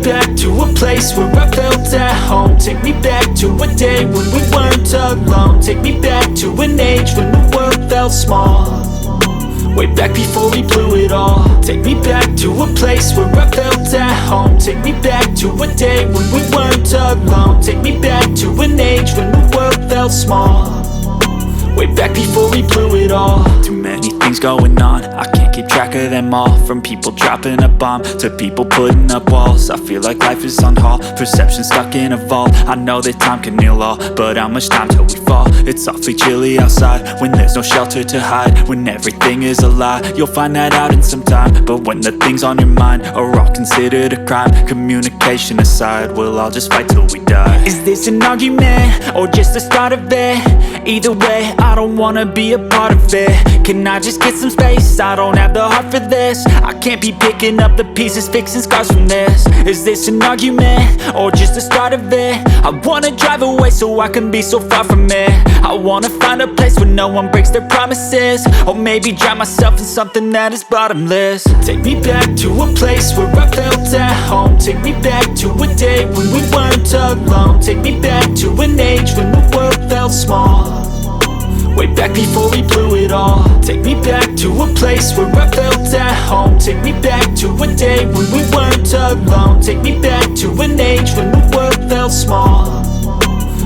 back to a place where I felt at home. Take me back to a day when we weren't alone. Take me back to an age when the world felt small, way back before we blew it all. Take me back to a place where I felt at home. Take me back to a day when we weren't alone. Take me back to an age when the world felt small, way back before we blew it all. Too many things going on, I can't keep track of them all. From people dropping a bomb to people putting up walls. I feel like life is on hold, perception stuck in a vault. I know that time can heal all, but how much time till we fall? It's awfully chilly outside when there's no shelter to hide. When everything is a lie, you'll find that out in some time. But when the things on your mind are all considered a crime, communication aside, we'll all just fight till we die. Is this an argument or just the start of it? Either way, I don't wanna be a part of it. Can I just get some space? I don't have the heart for this. I can't be picking up the pieces, fixing scars from this. Is this an argument or just the start of it? I wanna drive away so I can be so far from it. I wanna find a place where no one breaks their promises, or maybe drown myself in something that is bottomless. Take me back to a place where I felt at home. Take me back to a day when we weren't alone. Take me back to an age when the world felt small, way back before we blew it all. Take me back to a place where I felt at home. Take me back to a day when we weren't alone. Take me back to an age when the world felt small,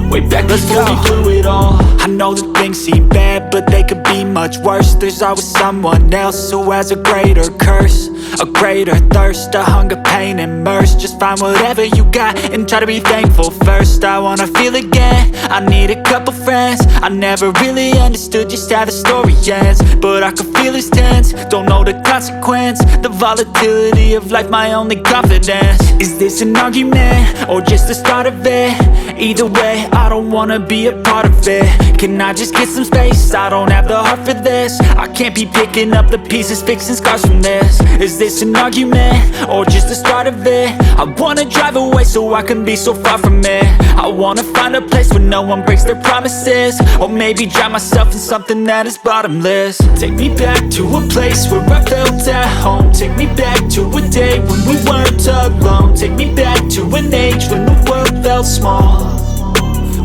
way back before we blew it all. I know that things seem bad, but they could be much worse. There's always someone else who has a greater curse, a greater thirst, a hunger, pain, and mercy. Just find whatever you got and try to be thankful first. I wanna feel again, I need a couple friends. I never really understood just how the story ends, but I can feel it's tense, don't know the consequence. The volatility of life, my only confidence. Is this an argument or just the start of it? Either way, I don't wanna be a part of it. Can I just get some space? I don't have the heart for this. I can't be picking up the pieces, fixing scars from this. Is this an argument or just the start of it? I wanna drive away so I can be so far from it. I wanna find a place where no one breaks their promises, or maybe drown myself in something that is bottomless. Take me back to a place where I felt at home. Take me back to a day when we weren't alone. Take me back to an age when the world felt small,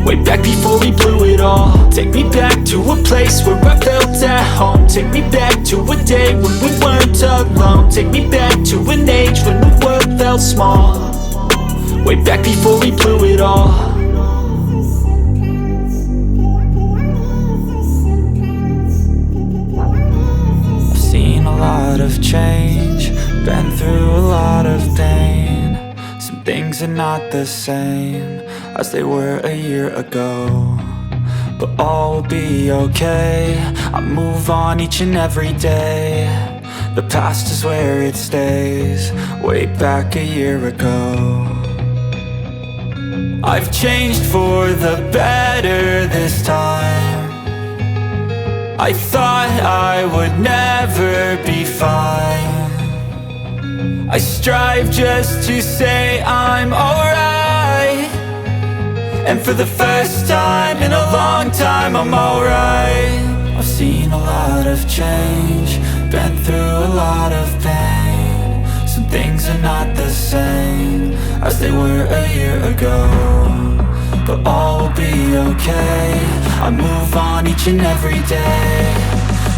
way back before we blew it all. Take me back to a place where I felt at home. Take me back to a day when we weren't alone. Take me back to an age when the world felt small, way back before we blew it all. I've seen a lot of change, been through a lot of pain. Some things are not the same as they were a year ago, but all will be okay. I move on each and every day. The past is where it stays, way back a year ago. I've changed for the better this time. I thought I would never be fine. I strive just to say I'm alright, and for the first time in a long time I'm alright. I've seen a lot of change, been through a lot of pain. Some things are not the same as they were a year ago, but all will be okay. I move on each and every day.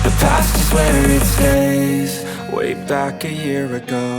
The past is where it stays, way back a year ago.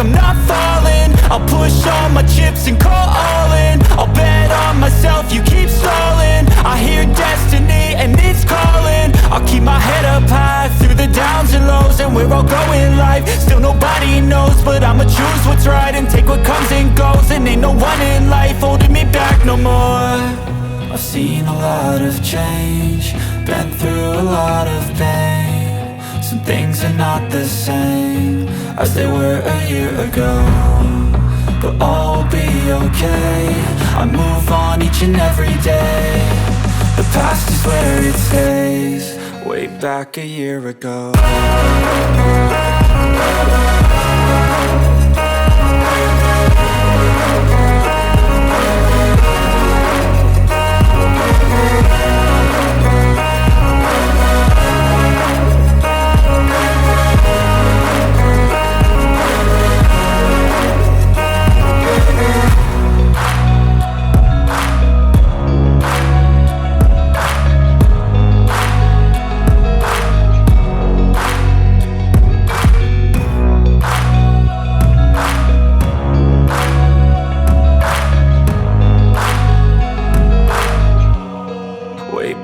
I'm not falling, I'll push all my chips and call all in. I'll bet on myself, you keep stalling. I hear destiny and it's calling. I'll keep my head up high through the downs and lows, and where I'll go in life, still nobody knows. But I'ma choose what's right and take what comes and goes, and ain't no one in life holding me back no more. I've seen a lot of change, been through a lot of pain. Some things are not the same as they were a year ago, but all will be okay. I move on each and every day. The past is where it stays, way back a year ago.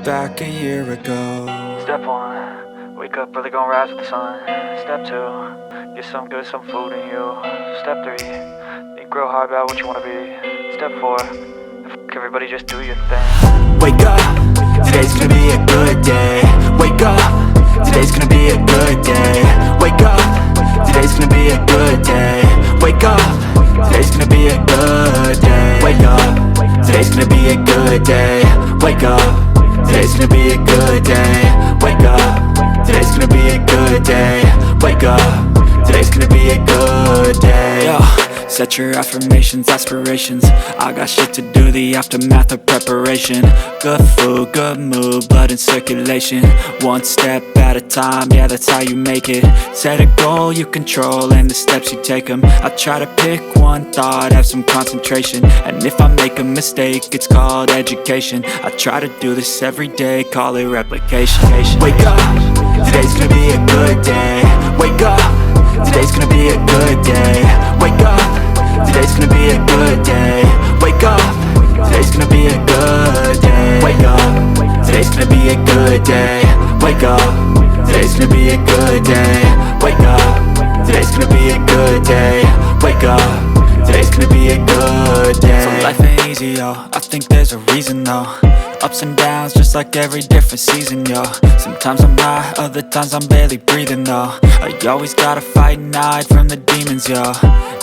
Back a year ago. Step 1, wake up early, gonna rise with the sun. Step 2, get some good, some food in you. Step 3, think real hard about what you wanna be. Step 4, fuck everybody, just do your thing. Wake up, today's gonna be a good day. Wake up, today's gonna be a good day. Wake up, today's gonna be a good day. Wake up, today's gonna be a good day. Wake up, today's gonna be a good day. Wake up, today's gonna be a good day. Wake up, today's gonna be a good day. Wake up, today's gonna be a good day. Yo, set your affirmations, aspirations. I got shit to do, the aftermath of preparation. Good food, good mood, blood in circulation. One step at a time, yeah, that's how you make it. Set a goal you control and the steps you take them. I try to pick one thought, have some concentration. And if I make a mistake, it's called education. I try to do this every day, call it replication. Wake up, today's gonna be a good day. Wake up, today's gonna be a good day. Wake up, today's gonna be a good day. Wake up, today's gonna be a good day. Wake up, today's gonna be a good day. Wake up, today's gonna be a good day. Wake up, today's gonna be a good day. Wake up, today's gonna be a good day. So life ain't easy, yo, I think there's a reason though. Ups and downs, just like every different season, yo. Sometimes I'm high, other times I'm barely breathing, though. I always gotta fight and hide from the demons, yo.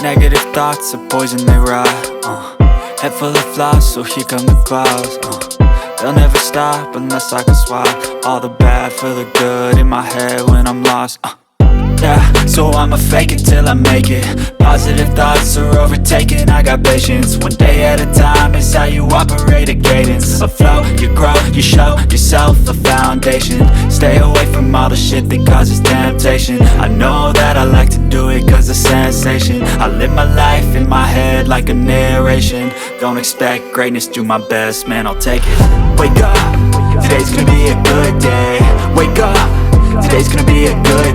Negative thoughts are poison, they rot, Head full of flies, so here come the clouds, They'll never stop unless I can swap all the bad for the good in my head when I'm lost, Yeah, so I'ma fake it till I make it. Positive thoughts are overtaken, I got patience. One day at a time is how you operate a cadence. A flow, you grow, you show yourself a foundation. Stay away from all the shit that causes temptation. I know that I like to do it cause it's sensation. I live my life in my head like a narration. Don't expect greatness, do my best, man, I'll take it. Wake up, today's gonna be a good day. Wake up, today's gonna be a good